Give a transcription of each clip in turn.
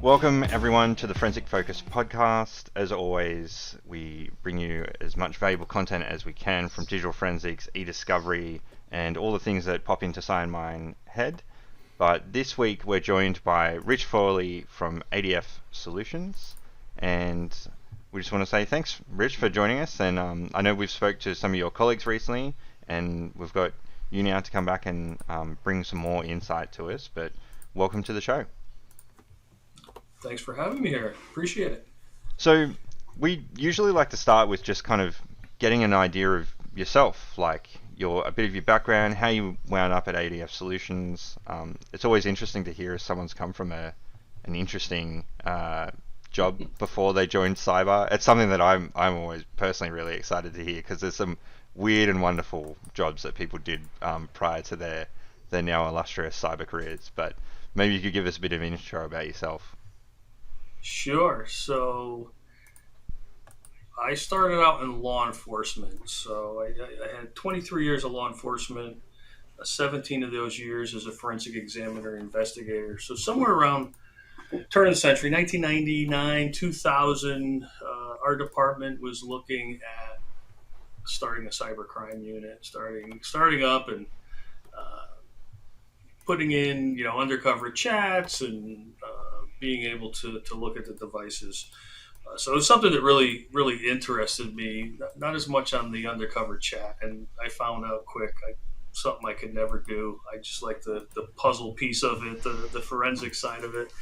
Welcome everyone to the Forensic Focus podcast. As always, we bring you as much valuable content as we can from digital forensics, e-discovery, and all the things that pop into my head. But this week we're joined by Rich Frawley from ADF Solutions, and we just want to say thanks, Rich, for joining us. And I know we've spoke to some of your colleagues recently, and we've got you now to come back and bring some more insight to us. But welcome to the show. Thanks for having me here. Appreciate it. So we usually like to start with just kind of getting an idea of yourself, like a bit of your background, how you wound up at ADF Solutions. It's always interesting to hear if someone's come from an interesting job before they joined cyber. It's something that I'm always personally really excited to hear, because there's some weird and wonderful jobs that people did prior to their now illustrious cyber careers. But maybe you could give us a bit of an intro about yourself. Sure. So I started out in law enforcement. So I had 23 years of law enforcement, 17 of those years as a forensic examiner investigator. So somewhere around turn of the century, 1999, 2000, our department was looking at starting a cybercrime unit, starting up and putting in, undercover chats and being able to look at the devices. So it was something that really, really interested me, not as much on the undercover chat. And I found out quick, something I could never do. I just like the puzzle piece of it, the forensic side of it.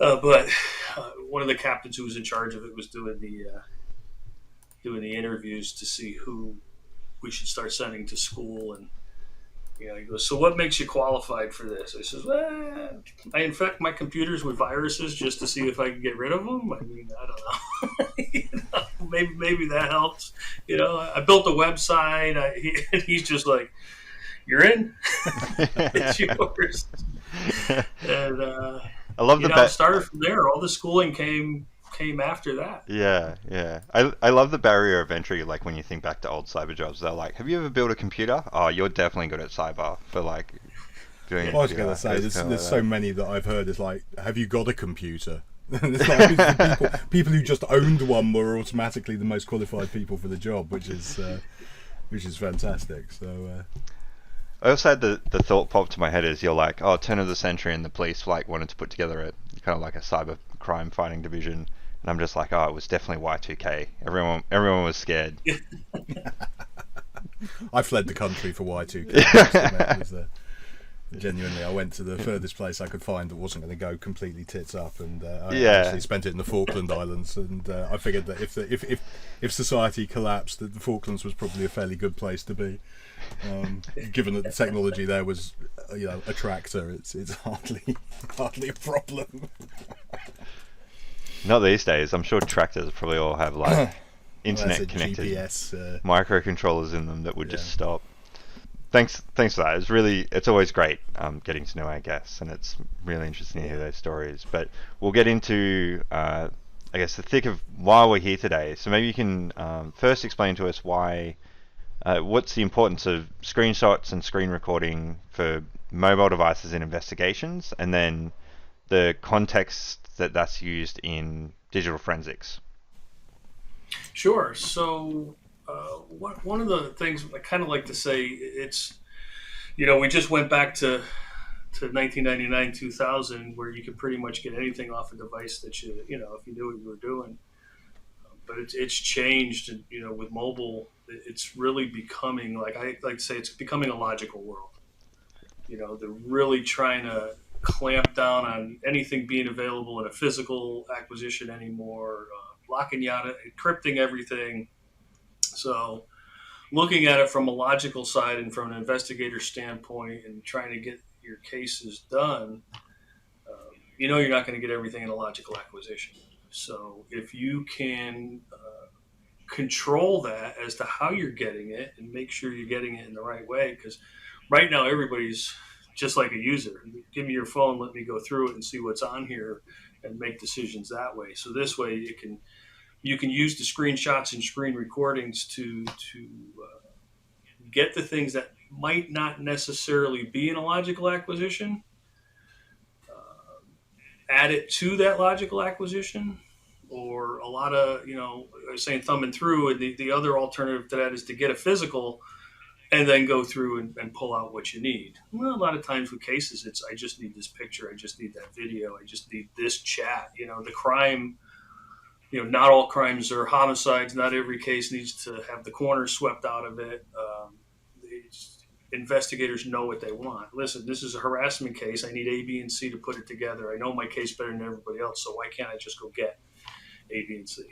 But one of the captains who was in charge of it was doing the interviews to see who we should start sending to school. And he goes, "So what makes you qualified for this?" I says, "Well, I infect my computers with viruses just to see if I can get rid of them. I mean, I don't know. Maybe that helps. I built a website." He's just like, "You're in. It's yours." And I love started from there. All the schooling came after that. Yeah. I love the barrier of entry. Like when you think back to old cyber jobs, they're like, "Have you ever built a computer? Oh, you're definitely good at cyber for like doing." I was going to say, there's so many that I've heard. It's like, "Have you got a computer?" It's like people who just owned one were automatically the most qualified people for the job, which is fantastic. So. I also had the thought pop to my head is you're like, oh, turn of the century, and the police wanted to put together a kind of like a cyber crime fighting division, and I'm just like, oh, it was definitely Y2K. Everyone was scared. I fled the country for Y2K. Genuinely, I went to the furthest place I could find that wasn't going to go completely tits up, and I actually spent it in the Falkland Islands. And I figured that if society collapsed, that the Falklands was probably a fairly good place to be. Given that the technology there was, a tractor, it's hardly a problem. Not these days. I'm sure tractors probably all have like internet connected GPS microcontrollers in them that would just stop. Thanks for that. It's always great getting to know our guests, and it's really interesting to hear those stories. But we'll get into I guess the thick of why we're here today. So maybe you can first explain to us what's the importance of screenshots and screen recording for mobile devices in investigations, and then the context that's used in digital forensics. Sure. So one of the things I kind of like to say, it's, we just went back to 1999, 2000, where you could pretty much get anything off a device that if you knew what you were doing. But it's changed, and with mobile, it's really becoming, like I like to say, it's becoming a logical world. They're really trying to clamp down on anything being available in a physical acquisition anymore, locking you out, encrypting everything. So looking at it from a logical side and from an investigator standpoint and trying to get your cases done, you're not going to get everything in a logical acquisition. So if you can control that as to how you're getting it and make sure you're getting it in the right way, because right now everybody's just like a user. Give me your phone, let me go through it and see what's on here and make decisions that way. So this way you can use the screenshots and screen recordings to get the things that might not necessarily be in a logical acquisition, add it to that logical acquisition, or a lot of, I was saying thumbing through, and the other alternative to that is to get a physical and then go through and pull out what you need. Well, a lot of times with cases, it's I just need this picture, I just need that video, I just need this chat. The crime, not all crimes are homicides. Not every case needs to have the corners swept out of it. Investigators know what they want. Listen, this is a harassment case. I need A, B, and C to put it together. I know my case better than everybody else, so why can't I just go get A, B, and C,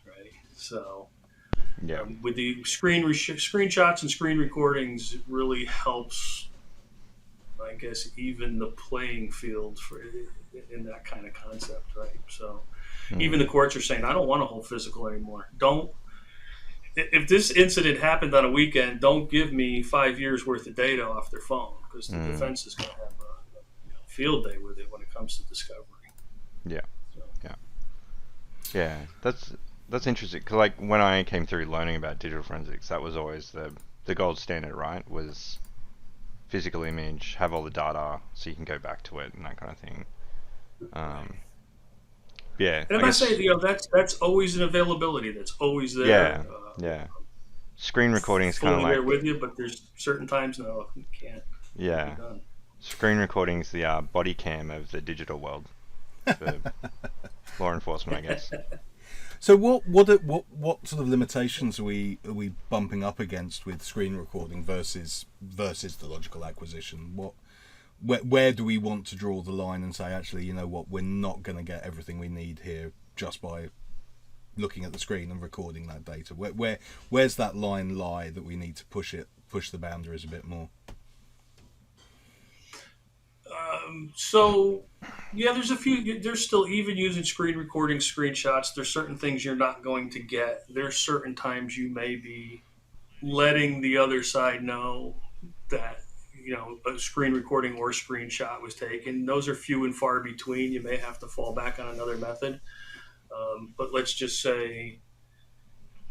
right? So yeah. With the screenshots and screen recordings, it really helps, I guess, even the playing field in that kind of concept, right? So even the courts are saying, I don't want a whole physical anymore. If this incident happened on a weekend, don't give me 5 years worth of data off their phone, because the defense is going to have a field day with it when it comes to discovery. Yeah, so. Yeah. That's interesting, because like when I came through learning about digital forensics, that was always the gold standard, right? Was physical image, have all the data so you can go back to it and that kind of thing. Yeah. And I say, that's always an availability. That's always there. Yeah. Yeah. Screen recording is kind of like there with you, but there's certain times no, you can't. Yeah. Screen recording is the body cam of the digital world for law enforcement, I guess. So what sort of limitations are we bumping up against with screen recording versus the logical acquisition? Where do we want to draw the line and say, actually, you know what, we're not going to get everything we need here just by looking at the screen and recording that data? Where's that line lie that we need to push the boundaries a bit more? So yeah, there's still, even using screen recording, screenshots, there's certain things you're not going to get. There's certain times you may be letting the other side know that a screen recording or screenshot was taken. Those are few and far between. You may have to fall back on another method. But let's just say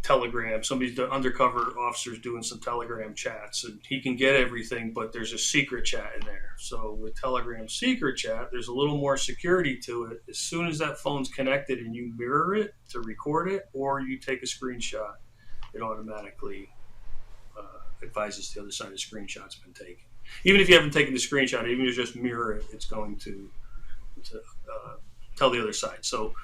Telegram, somebody's undercover officer's doing some Telegram chats, and he can get everything, but there's a secret chat in there. So with Telegram secret chat, there's a little more security to it. As soon as that phone's connected and you mirror it to record it, or you take a screenshot, it automatically advises the other side the screenshot's been taken. Even if you haven't taken the screenshot, even if you just mirror it, it's going to tell the other side. So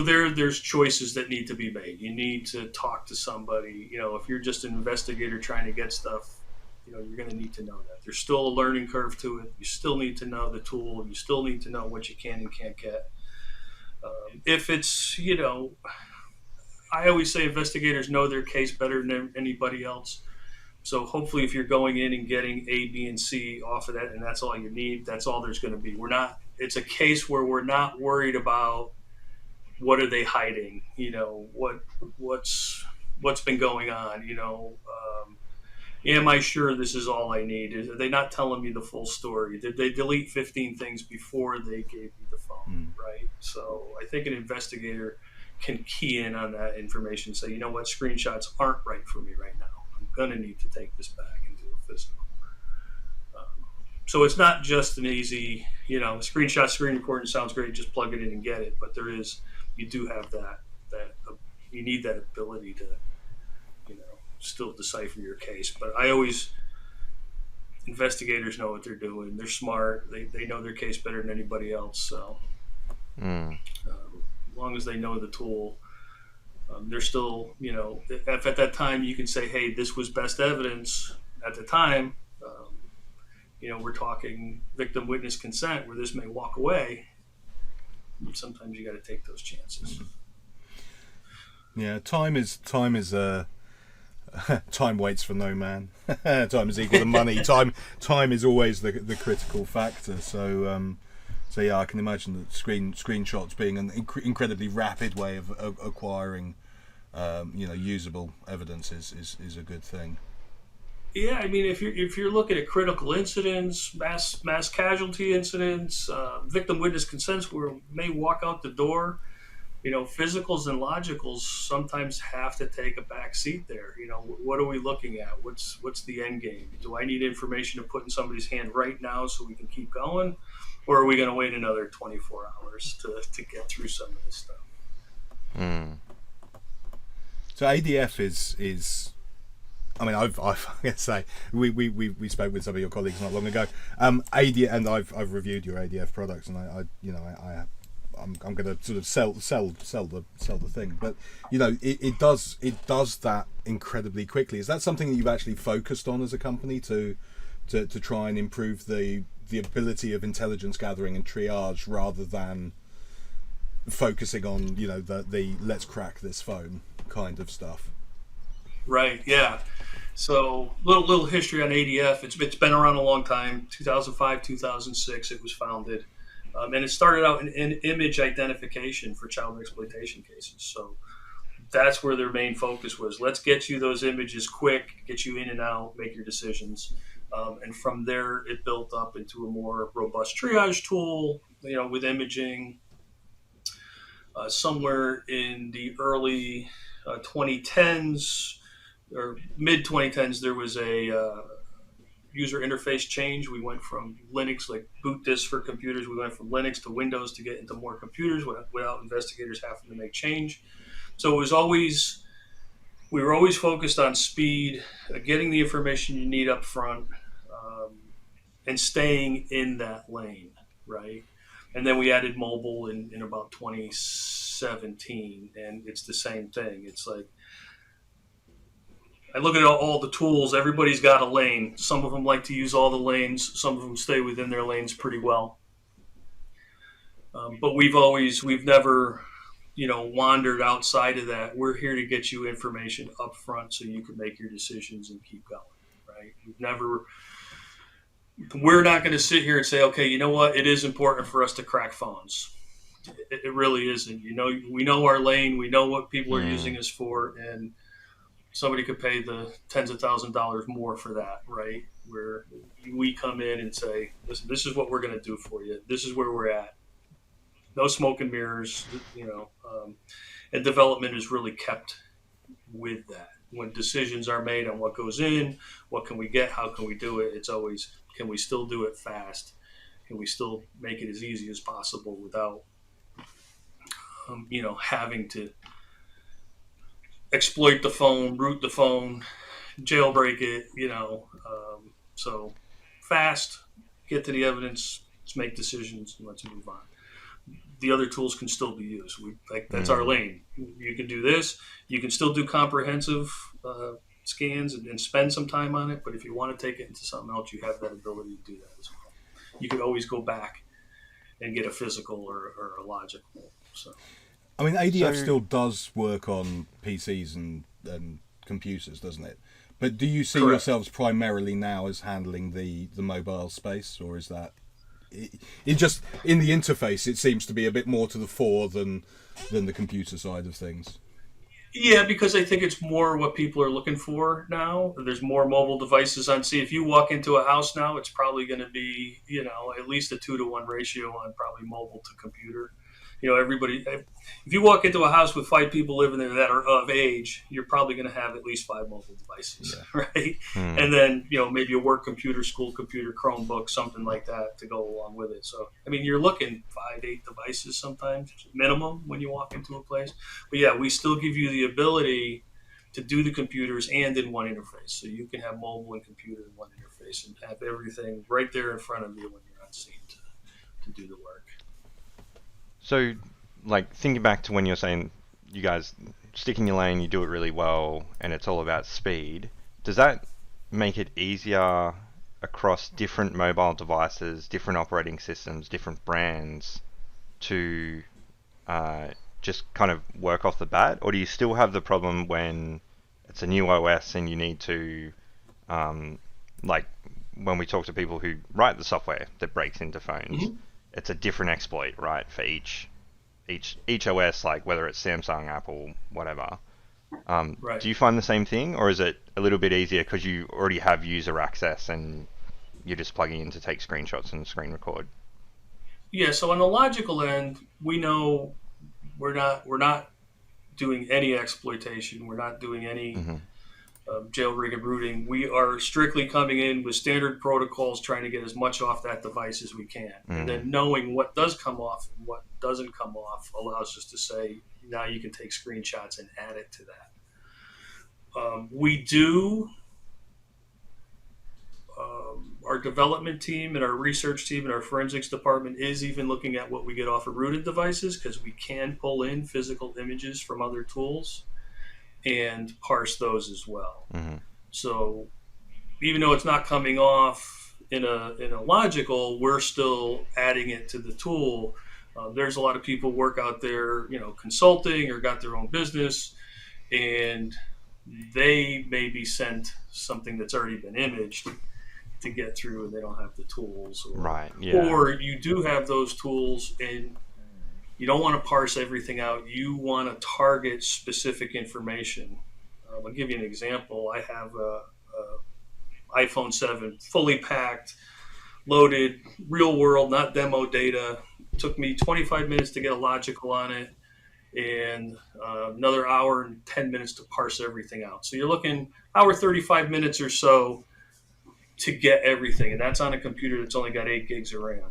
there's choices that need to be made. You need to talk to somebody. If you're just an investigator trying to get stuff, you're going to need to know that. There's still a learning curve to it. You still need to know the tool. You still need to know what you can and can't get. If it's, I always say investigators know their case better than anybody else. So hopefully if you're going in and getting A, B, and C off of that, and that's all you need, that's all there's going to be. It's a case where we're not worried about what are they hiding, what's been going on, am I sure this is all I need? Are they not telling me the full story? Did they delete 15 things before they gave me the phone, right? So I think an investigator can key in on that information and say, you know what, screenshots aren't right for me right now. I'm going to need to take this back and do a physical. So it's not just an easy, screenshot, screen recording sounds great, just plug it in and get it. But you do have that you need that ability to, still decipher your case. But investigators know what they're doing. They're smart. They know their case better than anybody else. So as long as they know the tool, they're still, if at that time you can say, hey, this was best evidence at the time, we're talking victim witness consent where this may walk away. Sometimes you got to take those chances. Yeah, time is time waits for no man. Time is equal to money. Time is always the critical factor. So yeah, I can imagine that screenshots being an incredibly rapid way of acquiring usable evidence is a good thing. Yeah, I mean, if you're looking at critical incidents, mass casualty incidents, victim witness consents where may walk out the door, physicals and logicals sometimes have to take a back seat there. What are we looking at? What's the end game? Do I need information to put in somebody's hand right now so we can keep going, or are we going to wait another 24 hours to get through some of this stuff? So ADF is I mean, I'm gonna say we spoke with some of your colleagues not long ago. ADF, and I've reviewed your ADF products, and I'm going to sort of sell the thing. But it does that incredibly quickly. Is that something that you've actually focused on as a company to try and improve the ability of intelligence gathering and triage, rather than focusing on the let's crack this phone kind of stuff? Right. Yeah. So little history on ADF. It's been around a long time. 2005, 2006, it was founded, and it started out in image identification for child exploitation cases. So that's where their main focus was. Let's get you those images quick, get you in and out, make your decisions, and from there it built up into a more robust triage tool. With imaging. Somewhere in the early 2010s. Or mid 2010s, there was a user interface change. We went from Linux, like boot disks for computers, we went from Linux to Windows to get into more computers without investigators having to make change. So we were always focused on speed, getting the information you need up front, and staying in that lane, right? And then we added mobile in about 2017, and it's the same thing. It's like, I look at all the tools. Everybody's got a lane. Some of them like to use all the lanes. Some of them stay within their lanes pretty well. But we've never, wandered outside of that. We're here to get you information up front so you can make your decisions and keep going, right? We're not going to sit here and say, okay, you know what? It is important for us to crack phones. It really isn't. We know our lane. We know what people are using us for, and somebody could pay the tens of thousands of dollars more for that, right? Where we come in and say, listen, this is what we're going to do for you. This is where we're at. No smoke and mirrors, and development is really kept with that. When decisions are made on what goes in, what can we get, how can we do it, it's always, can we still do it fast? Can we still make it as easy as possible without, having to exploit the phone, root the phone, jailbreak it, so fast, get to the evidence, let's make decisions, and let's move on. The other tools can still be used. That's our lane. You can do this. You can still do comprehensive scans and spend some time on it, but if you want to take it into something else, you have that ability to do that as well. You can always go back and get a physical or a logical. So, I mean, ADF still does work on PCs and computers, doesn't it? But do you see Correct. yourselves primarily now as handling the mobile space, or is that it just in the interface? It seems to be a bit more to the fore than the computer side of things. Yeah, because I think it's more what people are looking for now. There's more mobile devices on. See, if you walk into a house now, it's probably going to be, at least a 2-to-1 ratio on probably mobile to computer. Everybody, if you walk into a house with 5 people living there that are of age, you're probably going to have at least 5 mobile devices, right? And then, maybe a work computer, school computer, Chromebook, something like that to go along with it. So, I mean, you're looking 5-8 devices sometimes, minimum, when you walk into a place. But yeah, we still give you the ability to do the computers and in one interface. So you can have mobile and computer in one interface and have everything right there in front of you when you're on scene to do the work. So, like, thinking back to when you're saying you guys stick in your lane, you do it really well, and it's all about speed, does that make it easier across different mobile devices, different operating systems, different brands to just kind of work off the bat? Or do you still have the problem when it's a new OS and you need to, like, when we talk to people who write the software that breaks into phones, it's a different exploit, right, for each OS, like whether it's Samsung, Apple, whatever. Right. Do you find the same thing, or is it a little bit easier because you already have user access and you're just plugging in to take screenshots and screen record? Yeah. So on the logical end, we know we're not doing any exploitation. We're not doing any jail rig and routing. We are strictly coming in with standard protocols, trying to get as much off that device as we can. And then knowing what does come off and what doesn't come off allows us to say, now you can take screenshots and add it to that. We do, our development team and our research team and our forensics department is even looking at what we get off of rooted devices, because we can pull in physical images from other tools and parse those as well. So even though it's not coming off in a logical, we're still adding it to the tool. There's a lot of people work out there, consulting or got their own business, and they may be sent something that's already been imaged to get through, and they don't have the tools. Or you do have those tools and you don't want to parse everything out. You want to target specific information. I'll give you an example. I have a iPhone 7 fully packed, loaded, real world, not demo data. It took me 25 minutes to get a logical on it, and another hour and 10 minutes to parse everything out. So you're looking hour 35 minutes or so to get everything, and that's on a computer that's only got 8 gigs of RAM.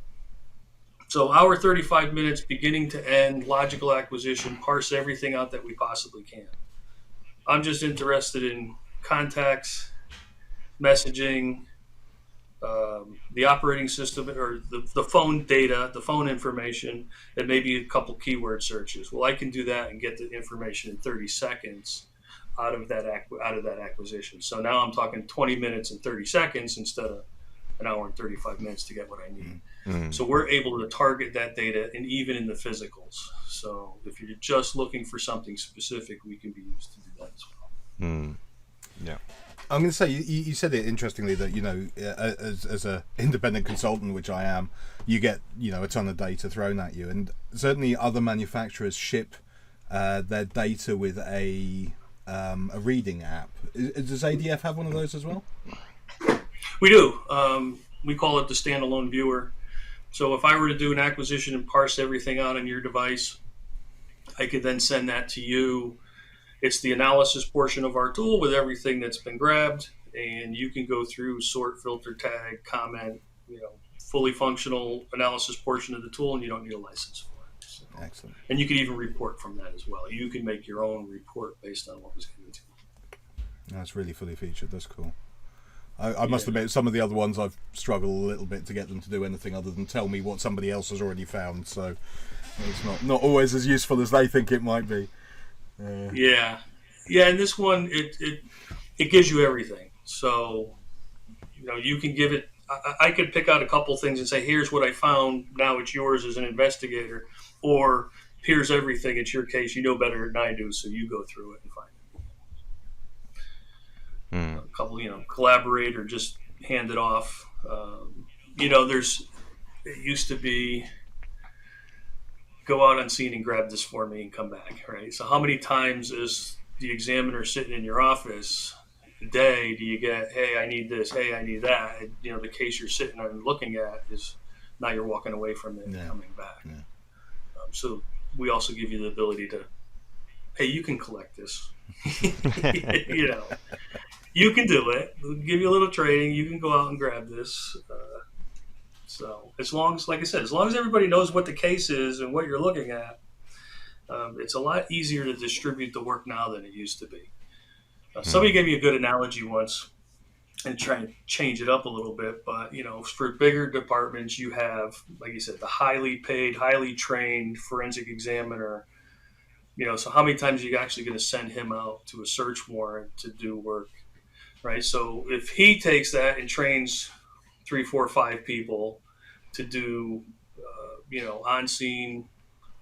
So hour 35 minutes, beginning to end, logical acquisition, parse everything out that we possibly can. I'm just interested in contacts, messaging, the operating system, or the phone data, the phone information, and maybe a couple keyword searches. Well, I can do that and get the information in 30 seconds out of that acquisition. So now I'm talking 20 minutes and 30 seconds instead of an hour and 35 minutes to get what I need. So we're able to target that data, and even in the physicals. So if you're just looking for something specific, we can be used to do that as well. Yeah. I'm going to say, you said it interestingly that, as a independent consultant, which I am, you get, a ton of data thrown at you. And certainly other manufacturers ship their data with a reading app. Does ADF have one of those as well? We do. We call it the standalone viewer. So if I were to do an acquisition and parse everything out on your device, I could then send that to you. It's the analysis portion of our tool with everything that's been grabbed, and you can go through, sort, filter, tag, comment, fully functional analysis portion of the tool, and you don't need a license for it. So, excellent. And you can even report from that as well. You can make your own report based on what was given to you. That's really fully featured. That's cool. I must admit, some of the other ones I've struggled a little bit to get them to do anything other than tell me what somebody else has already found. So it's not always as useful as they think it might be. Yeah, and this one it gives you everything. So you can give it. I could pick out a couple things and say, here's what I found. Now it's yours as an investigator, or here's everything. It's your case. You know better than I do, so you go through it and find it. A couple, collaborate or just hand it off. It used to be, go out on scene and grab this for me and come back, right? So how many times is the examiner sitting in your office a day do you get, hey, I need this, hey, I need that? And, the case you're sitting and looking at is, now you're walking away from it and coming back. Yeah. So we also give you the ability to, hey, you can collect this. You can do it. We'll give you a little training. You can go out and grab this. So as long as, like I said, as long as everybody knows what the case is and what you're looking at, it's a lot easier to distribute the work now than it used to be. Somebody gave me a good analogy once, and try and change it up a little bit. But, for bigger departments, you have, like you said, the highly paid, highly trained forensic examiner. So how many times are you actually going to send him out to a search warrant to do work, right? So if he takes that and trains 3, 4, 5 people to do, on-scene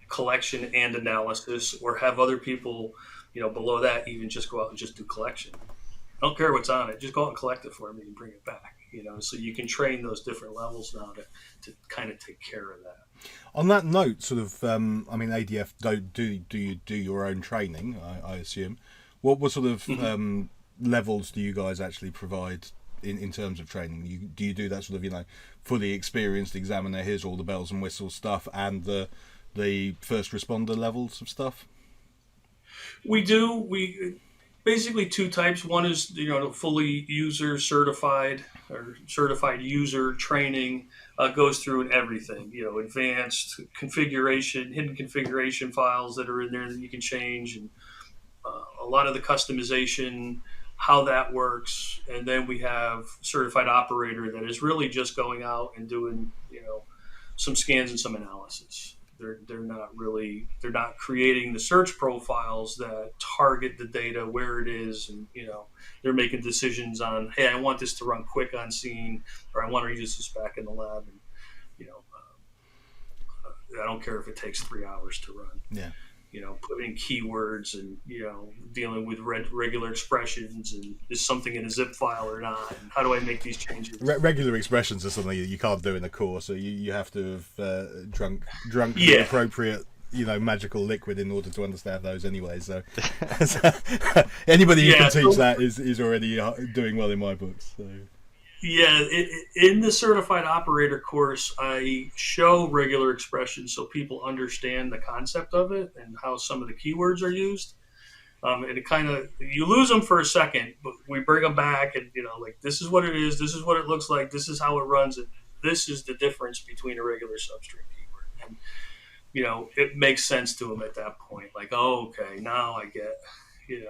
collection and analysis, or have other people, below that even just go out and just do collection. I don't care what's on it. Just go out and collect it for me and bring it back, so you can train those different levels now to kind of take care of that. On that note, sort of, ADF do you do your own training, I assume. What sort of levels do you guys actually provide in terms of training? Do you do that sort of, fully experienced examiner, here's all the bells and whistles stuff, and the first responder levels of stuff? We do. Basically two types. One is, fully user certified or certified user training, goes through everything, advanced configuration, hidden configuration files that are in there that you can change, and a lot of the customization, how that works. And then we have certified operator that is really just going out and doing, some scans and some analysis. They're not creating the search profiles that target the data where it is, and they're making decisions on, hey, I want this to run quick on scene, or I want to use this back in the lab, and I don't care if it takes 3 hours to run. Yeah. Putting keywords and dealing with regular expressions, and is something in a zip file or not, and how do I make these changes? Regular expressions are something you can't do in a course, so you have to have drunk the appropriate magical liquid in order to understand those anyway. So anybody who can teach that is already doing well in my books. So. Yeah, in the certified operator course, I show regular expressions so people understand the concept of it and how some of the keywords are used. And it kind of, you lose them for a second, but we bring them back, and like, this is what it is, this is what it looks like, this is how it runs, and this is the difference between a regular substring keyword. And it makes sense to them at that point. Like, oh, okay, now I get.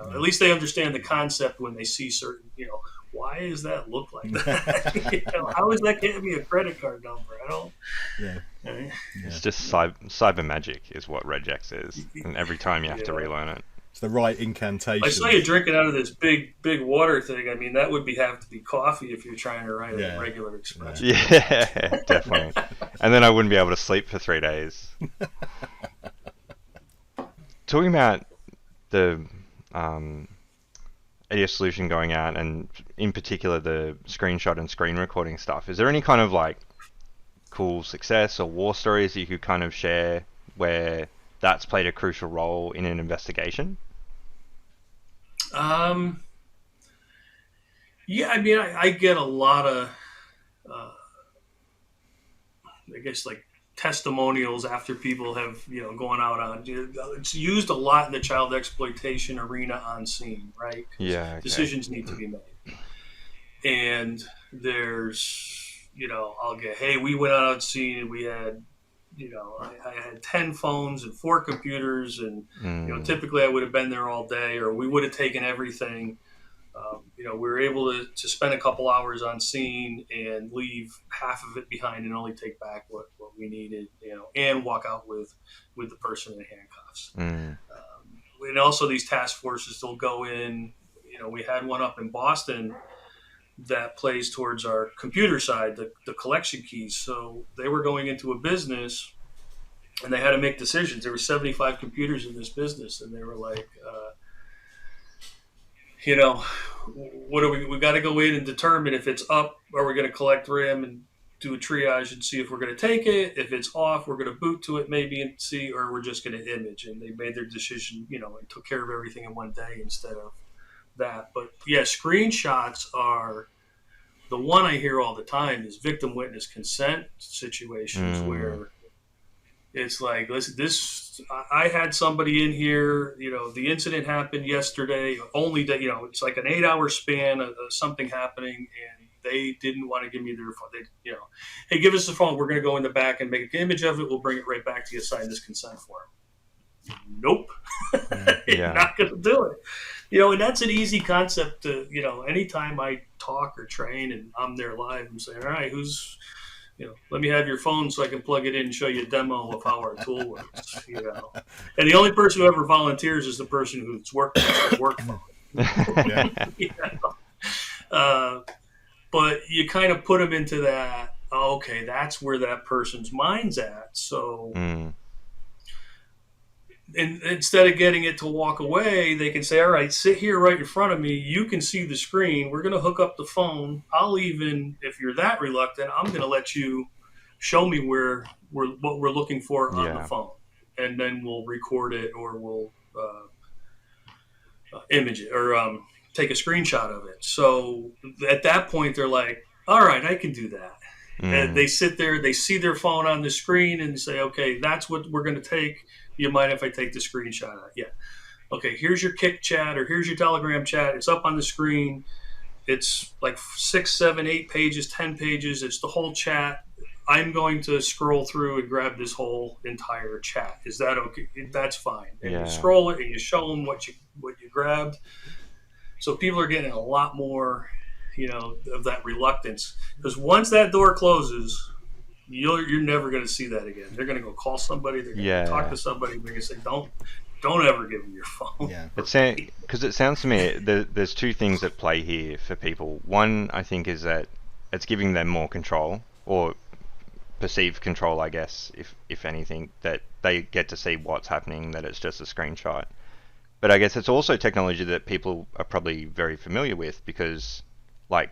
At least they understand the concept when they see certain, why does that look like that? How is that getting me a credit card number? I don't. Yeah. It's just cyber magic is what regex is, and every time you have to relearn it. It's the right incantation. I saw you drinking out of this big water thing. I mean, that would have to be coffee if you're trying to write a regular expression. Yeah, definitely. And then I wouldn't be able to sleep for 3 days. Talking about the ADF solution going out, and in particular the screenshot and screen recording stuff, is there any kind of like cool success or war stories that you could kind of share where that's played a crucial role in an investigation? Yeah, I mean, I get a lot of I guess like testimonials after people have gone out on. It's used a lot in the child exploitation arena on scene, right? Yeah. Okay. Decisions need to be made, and there's I'll get, hey, we went out on scene and we had I had 10 phones and 4 computers, and typically I would have been there all day, or we would have taken everything. We were able to spend a couple hours on scene and leave half of it behind and only take back what we needed, and walk out with the person in handcuffs. And also these task forces will go in, we had one up in Boston that plays towards our computer side, the collection keys. So they were going into a business and they had to make decisions. There were 75 computers in this business, and they were like, what do we got to go in and determine if it's up, are we going to collect RAM and do a triage and see if we're going to take it? If it's off, we're going to boot to it maybe and see, or we're just going to image. And they made their decision, and took care of everything in one day instead of that. But yeah, screenshots are the one I hear all the time, is victim witness consent situations where it's like, listen, I had somebody in here, the incident happened yesterday, only that, it's like an 8-hour span of something happening, and they didn't want to give me their phone. They, hey, give us the phone. We're going to go in the back and make an image of it. We'll bring it right back to you, sign this consent form. Nope. You're not going to do it. And that's an easy concept to, anytime I talk or train and I'm there live, I'm saying, all right, who's, let me have your phone so I can plug it in and show you a demo of how our tool works, And the only person who ever volunteers is the person who's working on work phone. But you kind of put them into that, okay, that's where that person's mind's at. So and instead of getting it to walk away, they can say, all right, sit here right in front of me. You can see the screen. We're going to hook up the phone. I'll even, if you're that reluctant, I'm going to let you show me what we're looking for on the phone. And then we'll record it, or we'll image it, or take a screenshot of it. So at that point, they're like, all right, I can do that. And they sit there, they see their phone on the screen and say, okay, that's what we're going to take. You mind if I take the screenshot? Yeah. okay, here's your Kick chat or here's your Telegram chat. It's up on the screen. It's like 6, 7, 8 pages, 10 pages. It's the whole chat. I'm going to scroll through and grab this whole entire chat. Is that okay? That's fine. And you scroll it and you show them what you grabbed. So people are getting a lot more, of that reluctance, because once that door closes, you're never going to see that again. They're going to go call somebody. They're going to talk to somebody. They're going to say, don't ever give them your phone. Yeah. Because it sounds to me there's two things at play here for people. One, I think, is that it's giving them more control, or perceived control, I guess, if anything, that they get to see what's happening, that it's just a screenshot. But I guess it's also technology that people are probably very familiar with, because like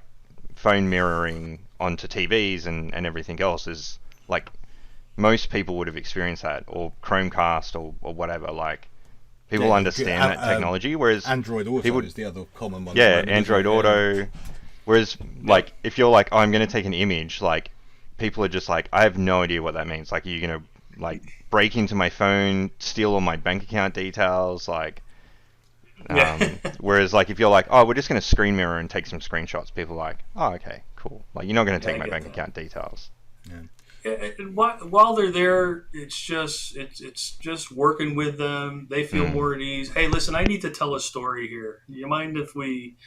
phone mirroring onto TVs and everything else is like, most people would have experienced that, or Chromecast or whatever. Like, people understand that technology, whereas Android Auto is the other common one. Yeah, Android Auto. Whereas, like, if you're like, oh, I'm going to take an image, like, people are just like, I have no idea what that means. Like, are you going to, like, break into my phone, steal all my bank account details? Like, whereas, like, if you're like, oh, we're just going to screen mirror and take some screenshots, people are like, oh, okay, cool. Like, you're not going to take my bank account details. Yeah. And while they're there, it's just working with them. They feel more at ease. Hey, listen, I need to tell a story here. Do you mind if we,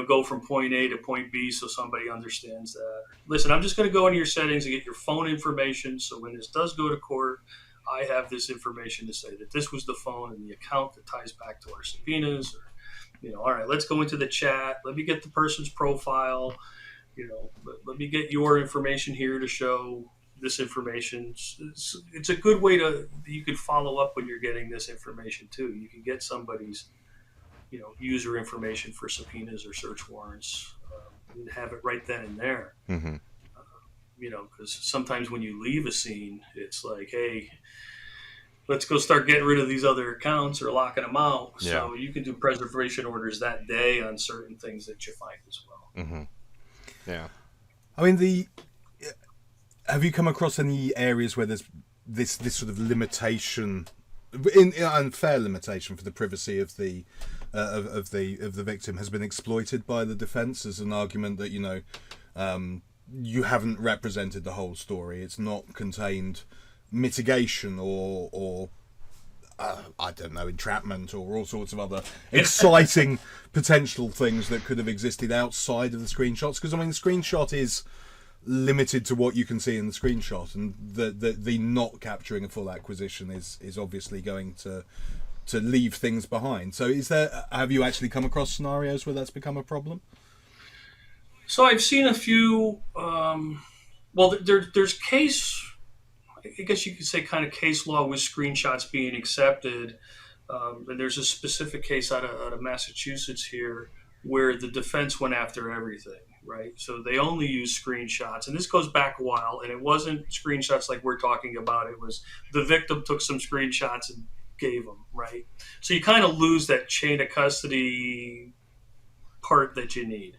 go from point A to point B so somebody understands that? Listen, I'm just going to go into your settings and get your phone information. So when this does go to court, I have this information to say that this was the phone and the account that ties back to our subpoenas. Or, all right, let's go into the chat. Let me get the person's profile. Let me get your information here to show this information. It's a good way you can follow up when you're getting this information too. You can get somebody's user information for subpoenas or search warrants, and have it right then and there. Mm-hmm. Because sometimes when you leave a scene, it's like, hey, let's go start getting rid of these other accounts or locking them out. Yeah. So you can do preservation orders that day on certain things that you find as well. Mm-hmm. Yeah. I mean, have you come across any areas where there's this sort of limitation, unfair limitation for the privacy of the victim has been exploited by the defence as an argument that you haven't represented the whole story. It's not contained mitigation or I don't know, entrapment or all sorts of other exciting potential things that could have existed outside of the screenshots. Because, I mean, the screenshot is limited to what you can see in the screenshot, and the not capturing a full acquisition is obviously going to leave things behind. So have you actually come across scenarios where that's become a problem? So I've seen a few, there's case, I guess you could say kind of case law with screenshots being accepted. And there's a specific case out of Massachusetts here where the defense went after everything, right? So they only use screenshots. And this goes back a while, and it wasn't screenshots like we're talking about. It was the victim took some screenshots and gave them, right? So you kind of lose that chain of custody part that you need.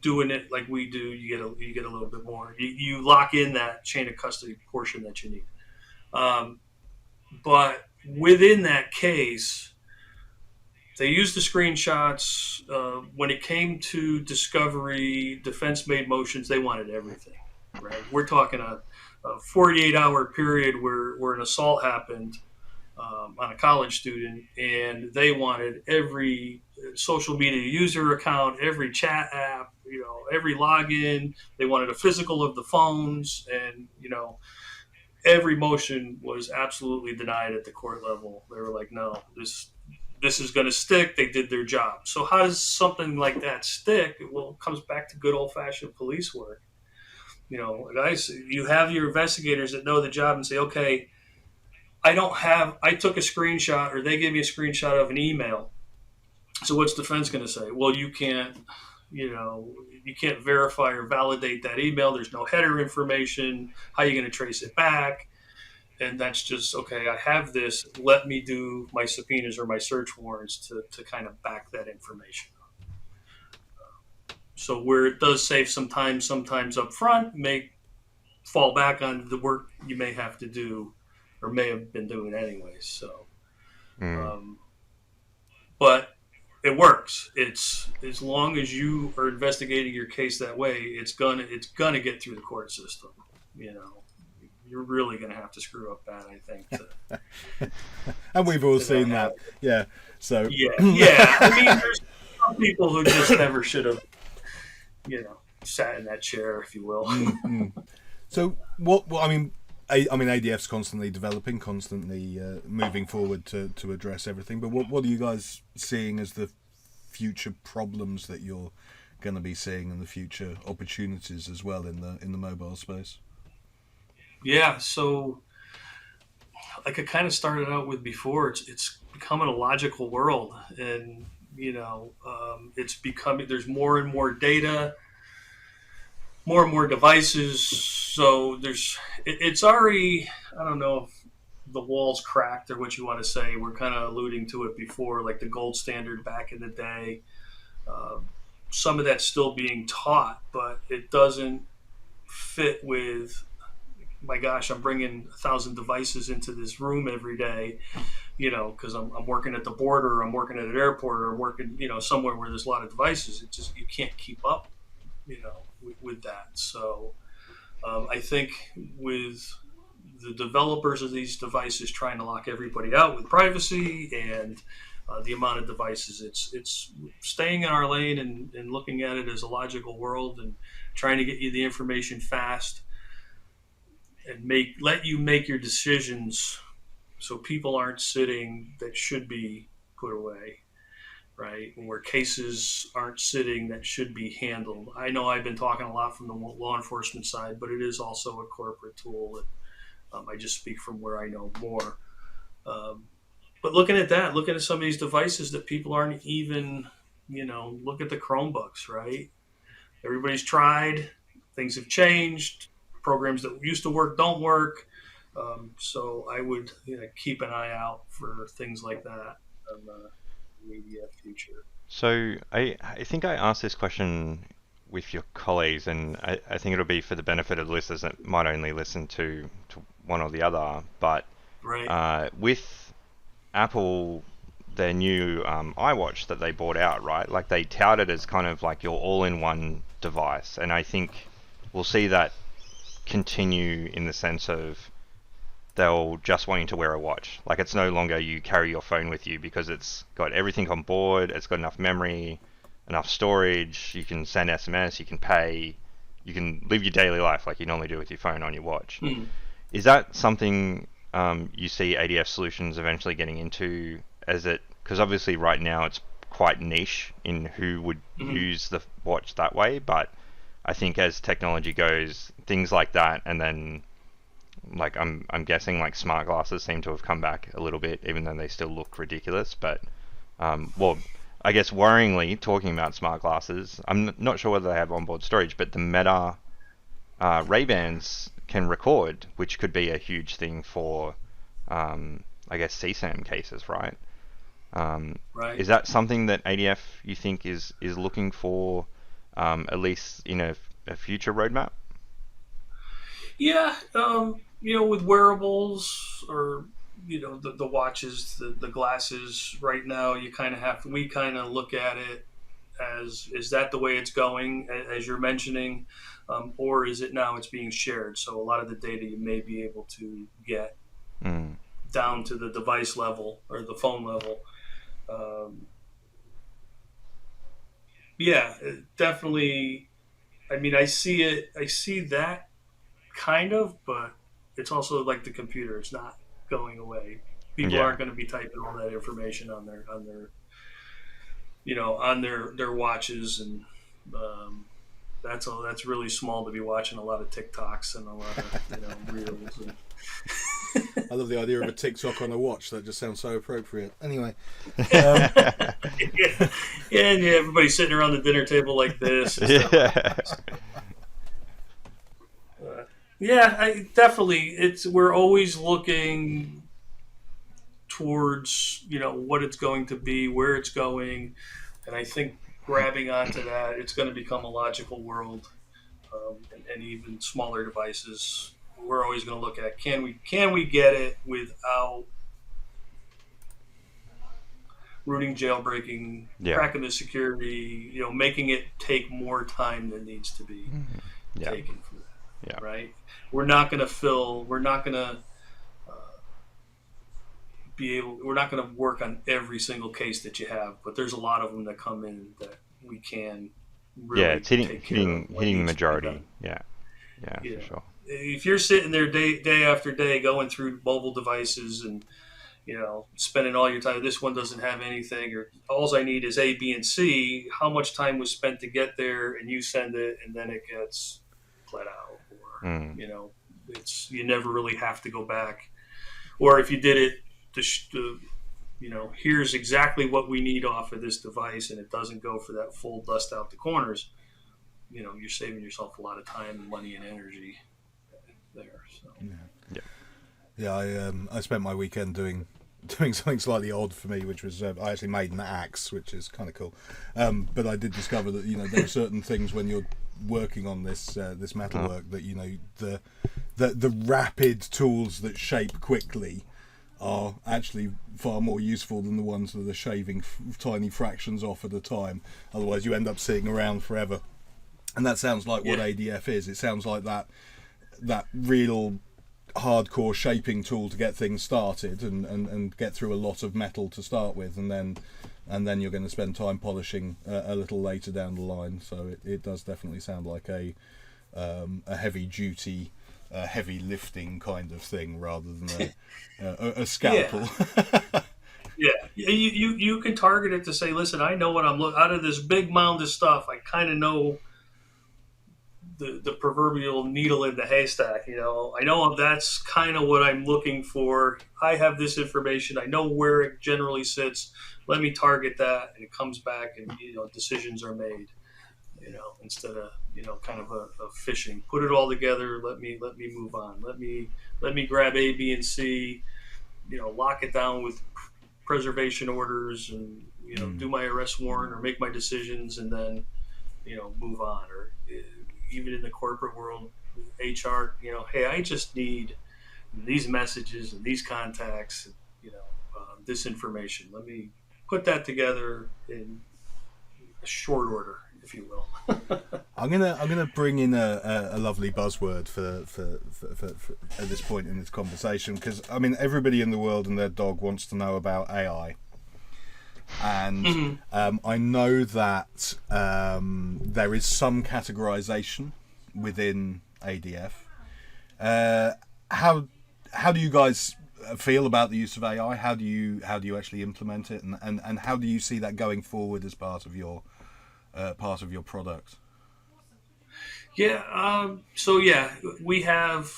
Doing it like we do, you get a little bit more. You lock in that chain of custody portion that you need. But within that case, they used the screenshots. When it came to discovery, defense made motions. They wanted everything, right? We're talking a 48-hour period where an assault happened on a college student, and they wanted every social media user account, every chat app, every login. They wanted a physical of the phones, and every motion was absolutely denied at the court level. They were like, no, this is going to stick. They did their job. So how does something like that stick? Well, it comes back to good old-fashioned police work. Guys, you have your investigators that know the job and say, okay, I took a screenshot, or they gave me a screenshot of an email. So what's defense going to say? Well, you can't verify or validate that email. There's no header information. How are you going to trace it back? And that's just, okay, I have this. Let me do my subpoenas or my search warrants to kind of back that information up. So where it does save some time, sometimes up front, may fall back on the work you may have to do or may have been doing anyways. So but it works. It's as long as you are investigating your case that way, it's gonna get through the court system. You know, you're really gonna have to screw up bad, I think. And we've all seen that. Yeah. So yeah. I mean, there's some people who just never should have, sat in that chair, if you will. Mm-hmm. So what I mean, ADF's constantly developing, constantly moving forward to address everything. But what are you guys seeing as the future problems that you're going to be seeing, and the future opportunities as well in the mobile space? Yeah. So, like I kind of started out with before, it's becoming a logical world, and it's becoming. There's more and more data, more and more devices. So it's already, I don't know if the wall's cracked or what you want to say. We're kind of alluding to it before, like the gold standard back in the day. Some of that's still being taught, but it doesn't fit with, my gosh, I'm bringing 1,000 devices into this room every day, because I'm working at the border, I'm working at an airport, or I'm working, somewhere where there's a lot of devices. It just, you can't keep up, with that. So I think with the developers of these devices trying to lock everybody out with privacy and the amount of devices, it's staying in our lane and looking at it as a logical world and trying to get you the information fast and let you make your decisions so people aren't sitting that should be put away, right? Where cases aren't sitting that should be handled. I know I've been talking a lot from the law enforcement side, but it is also a corporate tool. And I just speak from where I know more. But looking at some of these devices that people aren't even, look at the Chromebooks, right? Everybody's tried, things have changed, programs that used to work don't work. So I would keep an eye out for things like that in the immediate future. So I think I asked this question with your colleagues, and I think it'll be for the benefit of the listeners that might only listen to one or the other. But right. With Apple, their new iWatch that they bought out, right? Like they tout it as kind of like your all-in-one device, and I think we'll see that continue in the sense of they'll just want you to wear a watch. Like it's no longer you carry your phone with you because it's got everything on board, it's got enough memory, enough storage, you can send SMS, you can pay, you can live your daily life like you normally do with your phone on your watch. Is that something you see ADF Solutions eventually getting into, because obviously right now it's quite niche in who would use the watch that way, but I think as technology goes, things like that, and then like I'm guessing like smart glasses seem to have come back a little bit, even though they still look ridiculous. But I guess worryingly, talking about smart glasses, I'm not sure whether they have onboard storage, but the Meta Ray-Bans can record, which could be a huge thing for I guess CSAM cases, right? Right. Is that something that ADF you think is looking for, at least in a future roadmap? Yeah. With wearables or the watches, the glasses. Right now, we kind of look at it as, is that the way it's going, as you're mentioning, or is it now it's being shared? So a lot of the data you may be able to get down to the device level or the phone level. Yeah, definitely. I mean, I see that kind of, but it's also like the computer. It's not going away. People aren't going to be typing all that information on their their watches, and that's really small to be watching a lot of TikToks and a lot of reels. And I love the idea of a TikTok on a watch. That just sounds so appropriate. Anyway, yeah, everybody's sitting around the dinner table like this. I definitely. We're always looking towards what it's going to be, where it's going, and I think grabbing onto that, it's going to become a logical world, and even smaller devices. We're always going to look at, can we get it without rooting, jailbreaking, Yeah. cracking the security, making it take more time than needs to be Yeah. taken for that. Yeah. Right? We're not going to we're not going to work on every single case that you have, but there's a lot of them that come in that we can really It's take care of. hitting the majority. Yeah, for sure. If you're sitting there day after day going through mobile devices and spending all your time, this one doesn't have anything, or all I need is A, B, and C. How much time was spent to get there, and you send it, and then it gets let out, or you never really have to go back, or if you did it, here's exactly what we need off of this device, and it doesn't go for that full dust out the corners. You're saving yourself a lot of time, money, and energy there. So. Yeah. I spent my weekend doing something slightly odd for me, which was I actually made an axe, which is kind of cool. But I did discover that there are certain things when you're working on this metalwork that the rapid tools that shape quickly are actually far more useful than the ones that are shaving tiny fractions off at a time. Otherwise, you end up sitting around forever. And that sounds like what ADF is. It sounds like that real hardcore shaping tool to get things started and get through a lot of metal to start with, and then you're going to spend time polishing a little later down the line. So it does definitely sound like a heavy duty, heavy lifting kind of thing rather than a scalpel. Yeah, you can target it to say, listen, I know what I'm looking out of this big mound of stuff. I kind of know the proverbial needle in the haystack. I know that's kind of what I'm looking for. I have this information. I know where it generally sits. Let me target that, and it comes back, and decisions are made. Instead of kind of a fishing. Put it all together. Let me move on. Let me grab A, B, and C. Lock it down with preservation orders, and do my arrest warrant or make my decisions, and then move on. Or even in the corporate world, HR, hey, I just need these messages and these contacts, this information. Let me put that together in a short order, if you will. I'm gonna bring in a lovely buzzword for at this point in this conversation, because everybody in the world and their dog wants to know about AI, and I know that there is some categorization within ADF. How do you guys feel about the use of AI? How do you actually implement it, and how do you see that going forward as part of your product? We have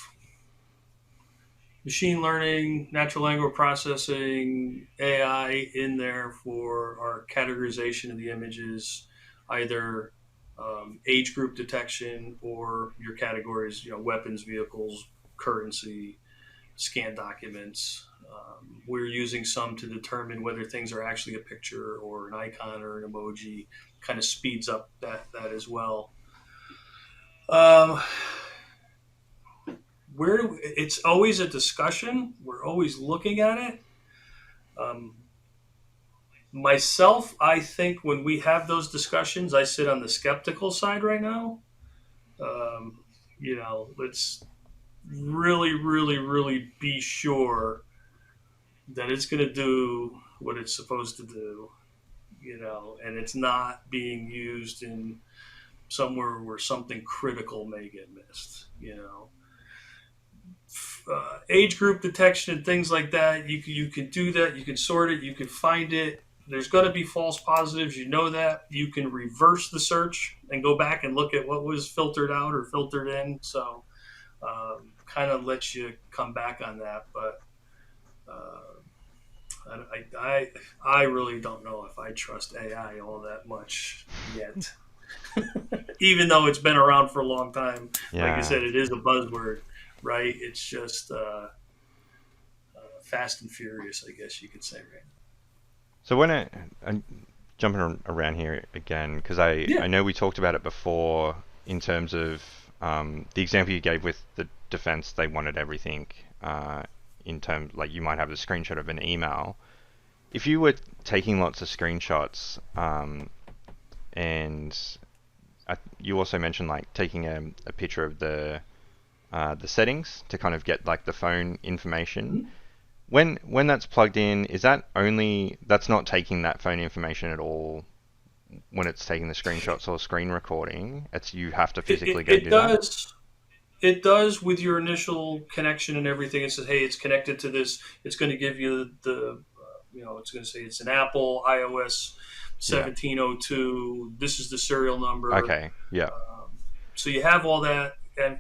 machine learning, natural language processing, AI in there for our categorization of the images, either age group detection or your categories, weapons, vehicles, currency, scan documents. We're using some to determine whether things are actually a picture or an icon or an emoji. Kind of speeds up that as well. It's always a discussion. We're always looking at it. Myself, I think when we have those discussions, I sit on the skeptical side right now. Let's really, really, really be sure that it's going to do what it's supposed to do, and it's not being used in somewhere where something critical may get missed, age group detection and things like that. You can do that. You can sort it. You can find it. There's going to be false positives. That. You can reverse the search and go back and look at what was filtered out or filtered in. So kind of lets you come back on that. But I really don't know if I trust AI all that much yet. Even though it's been around for a long time. Like you said, it is a buzzword, right? It's just fast and furious, I guess you could say, right? So when I'm jumping around here again, because I know we talked about it before in terms of the example you gave with the defense. They wanted everything in terms, like you might have a screenshot of an email. if you were taking lots of screenshots, and you also mentioned like taking a picture of the settings to kind of get like the phone information. When that's plugged in, is that's not taking that phone information at all when it's taking the screenshots or screen recording? You have to physically go do that. It does with your initial connection and everything. It says, hey, it's connected to this. It's going to give you it's going to say it's an Apple iOS 1702. This is the serial number. Okay. Yeah. So you have all that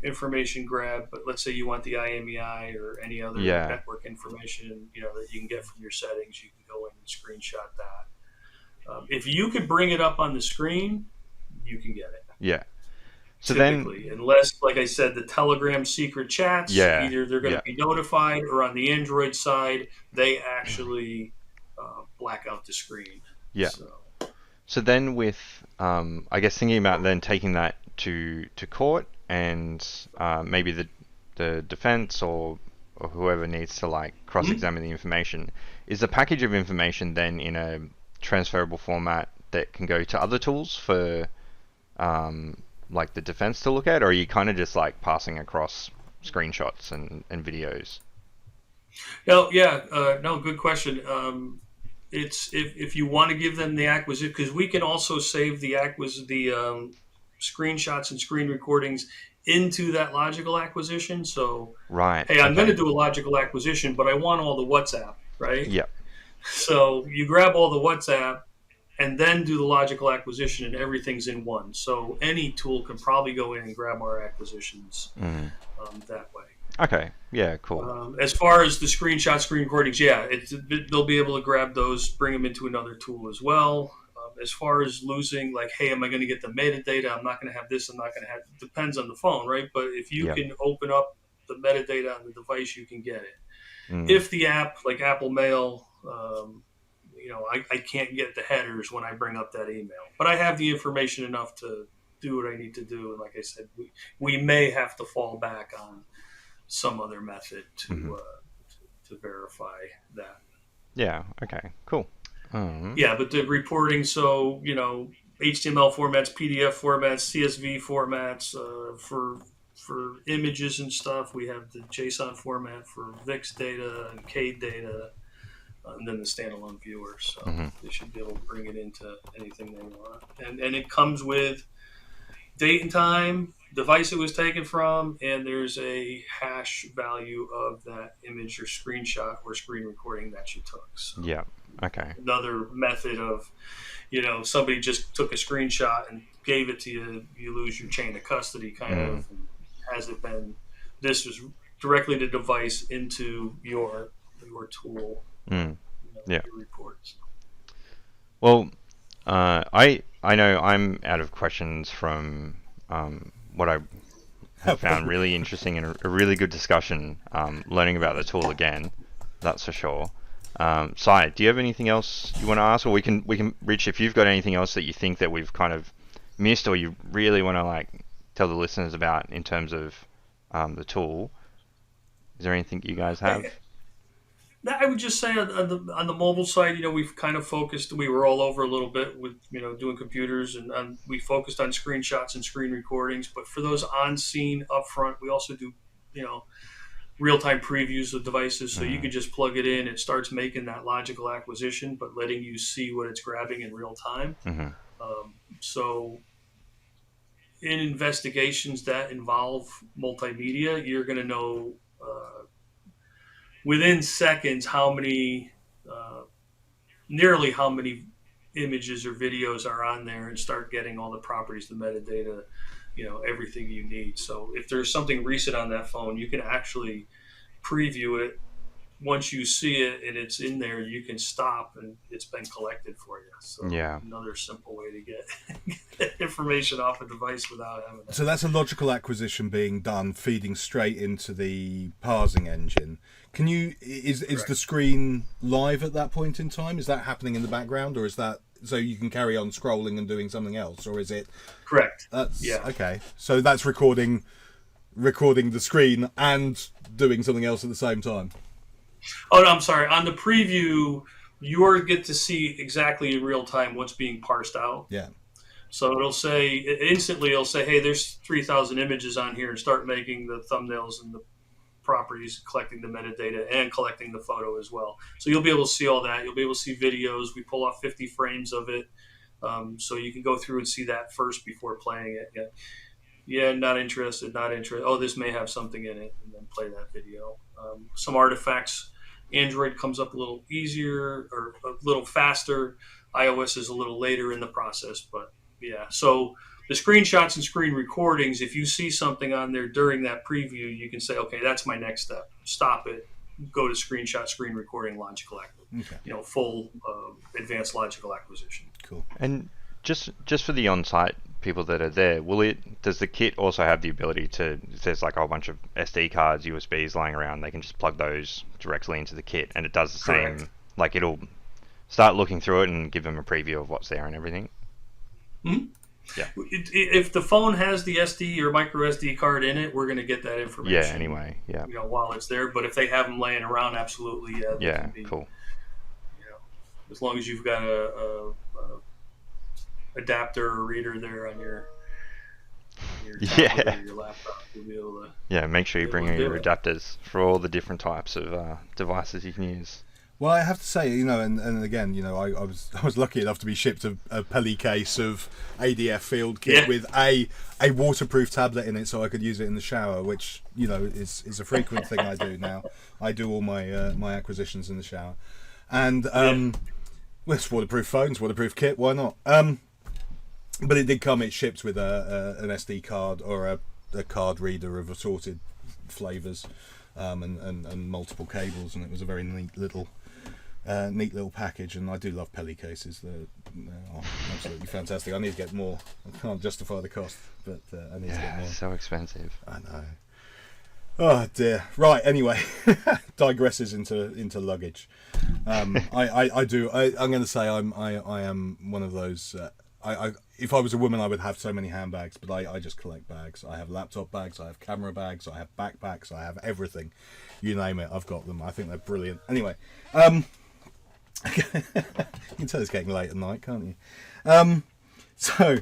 information grabbed, but let's say you want the IMEI or any other network information, that you can get from your settings. You can go in and screenshot that. If you could bring it up on the screen, you can get it. Yeah. So typically, unless, like I said, the Telegram secret chats, either they're going to be notified, or on the Android side, they actually black out the screen. Yeah. So then with, I guess thinking about then taking that to court, and maybe the defense or whoever needs to like cross-examine the information, is the package of information then in a transferable format that can go to other tools for like the defense to look at, or are you kind of just like passing across screenshots and videos? No, good question. It's if you want to give them the acquisition, because we can also save the screenshots and screen recordings into that logical acquisition. So, hey, I'm going to do a logical acquisition, but I want all the WhatsApp, right? Yeah. So you grab all the WhatsApp and then do the logical acquisition, and everything's in one. So any tool can probably go in and grab our acquisitions that way. Okay. Yeah. Cool. As far as the screen recordings, they'll be able to grab those, bring them into another tool as well. As far as losing, like, hey, am I going to get the metadata? I'm not going to have this. I'm not going to have. It depends on the phone, right? But if you can open up the metadata on the device, you can get it. If the app, like Apple Mail, I can't get the headers when I bring up that email, but I have the information enough to do what I need to do. And like I said, we may have to fall back on some other method to verify that. Yeah. Okay. Cool. But the reporting, so HTML formats, PDF formats, CSV formats for images and stuff. We have the JSON format for VIX data and CADE data, and then the standalone viewer. So they should be able to bring it into anything they want. And it comes with date and time, device it was taken from, and there's a hash value of that image or screenshot or screen recording that you took. So okay. Another method of, somebody just took a screenshot and gave it to you, you lose your chain of custody kind of. And has it been, this was directly the device into your tool, your reports. Well, I know I'm out of questions from what I have found really interesting and a really good discussion, learning about the tool again, that's for sure. Sai, do you have anything else you want to ask, or we can Rich, if you've got anything else that you think that we've kind of missed, or you really want to like tell the listeners about in terms of the tool, is there anything you guys have? I would just say on the mobile side, we've kind of focused. We were all over a little bit with doing computers, and we focused on screenshots and screen recordings. But for those on scene upfront, we also do real-time previews of devices, so you can just plug it in. It starts making that logical acquisition, but letting you see what it's grabbing in real time. So in investigations that involve multimedia, you're going to know within seconds nearly how many images or videos are on there, and start getting all the properties, the metadata, everything you need. So if there's something recent on that phone, you can actually preview it. Once you see it and it's in there, you can stop and it's been collected for you. So another simple way to get information off a device without having that. So that's a logical acquisition being done, feeding straight into the parsing engine. Is the screen live at that point in time? Is that happening in the background, or is that so you can carry on scrolling and doing something else, or is it? Correct. Okay. So that's recording the screen and doing something else at the same time. Oh, no, I'm sorry. On the preview, you get to see exactly in real time what's being parsed out. Yeah. So it'll say hey, there's 3,000 images on here, and start making the thumbnails and the properties, collecting the metadata and collecting the photo as well. So you'll be able to see all that. You'll be able to see videos. We pull off 50 frames of it. So you can go through and see that first before playing it. Yeah, not interested. Oh, this may have something in it, and then play that video. Some artifacts, Android comes up a little easier or a little faster. iOS is a little later in the process, but yeah. So the screenshots and screen recordings, if you see something on there during that preview, you can say, okay, that's my next step. Stop it. Go to screenshot, screen recording, logical acquisition. Okay. Full advanced logical acquisition. Cool. And just for the on-site people that are there, does the kit also have the ability to, if there's like a whole bunch of SD cards, USBs lying around, they can just plug those directly into the kit, and it does the Correct. same, like it'll start looking through it and give them a preview of what's there and everything? Mm-hmm. Yeah. If the phone has the SD or micro SD card in it, we're going to get that information. Yeah, anyway, yeah. While it's there. But if they have them laying around, absolutely, yeah. Yeah, cool. As long as you've got a adapter or reader there on your tablet or your laptop, you'll be able to. Yeah, make sure you bring your adapters for all the different types of devices you can use. Well, I have to say, and again, I was lucky enough to be shipped a Peli case of ADF field kit with a waterproof tablet in it, so I could use it in the shower, which is a frequent thing I do now. I do all my my acquisitions in the shower, and well, it's waterproof phones, waterproof kit. Why not? But it did come. It shipped with an SD card or a card reader of assorted flavors, and multiple cables, and it was a very neat little package. And I do love Peli cases. They're absolutely fantastic. I need to get more. I can't justify the cost, but I need to get more. So expensive. I know. Oh dear. Right. Anyway, digresses into luggage. I'm going to say I am one of those. If I was a woman, I would have so many handbags, but I just collect bags. I have laptop bags, I have camera bags, I have backpacks, I have everything. You name it, I've got them. I think they're brilliant. Anyway, you can tell it's getting late at night, can't you? So,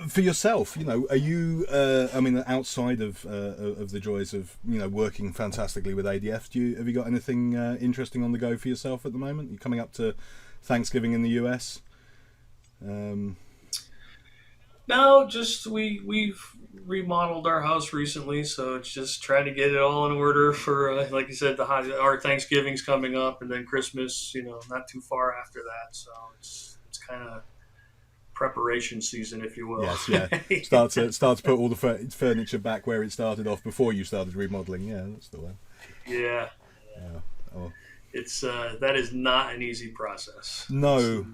for yourself, are you? Outside of the joys of working fantastically with ADF, have you got anything interesting on the go for yourself at the moment? You're coming up to Thanksgiving in the US. No, just we've remodeled our house recently, so it's just trying to get it all in order for, like you said, our Thanksgiving's coming up, and then Christmas, not too far after that. So it's kind of preparation season, if you will. Yes, yeah. Start to put all the furniture back where it started off before you started remodeling. Yeah, that's the one. Yeah. Oh. It's that is not an easy process. No.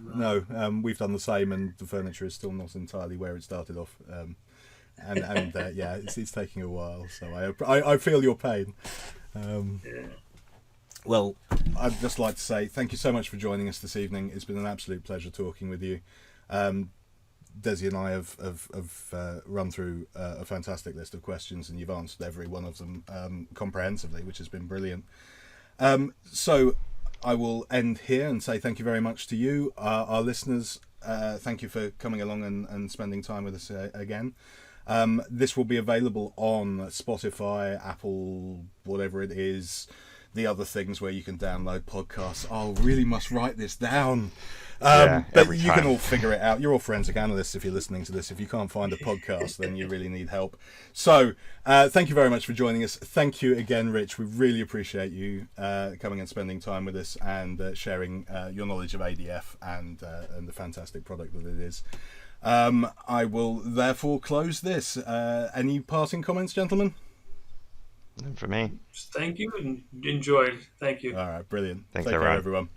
We've done the same, and the furniture is still not entirely where it started off. It's taking a while. So I feel your pain. Well, I'd just like to say thank you so much for joining us this evening. It's been an absolute pleasure talking with you. Desi and I have run through a fantastic list of questions, and you've answered every one of them comprehensively, which has been brilliant. So I will end here and say thank you very much to you, our listeners. Thank you for coming along and spending time with us again. This will be available on Spotify, Apple, whatever it is, the other things where you can download podcasts. I really must write this down. But you can all figure it out. You're all forensic analysts if you're listening to this. If you can't find a podcast, then you really need help. So thank you very much for joining us. Thank you again, Rich. We really appreciate you coming and spending time with us and sharing your knowledge of ADF and the fantastic product that it is. I will therefore close this. Any parting comments, gentlemen? For me. Thank you and enjoyed. Thank you. All right, brilliant. Thanks, Take care, everyone.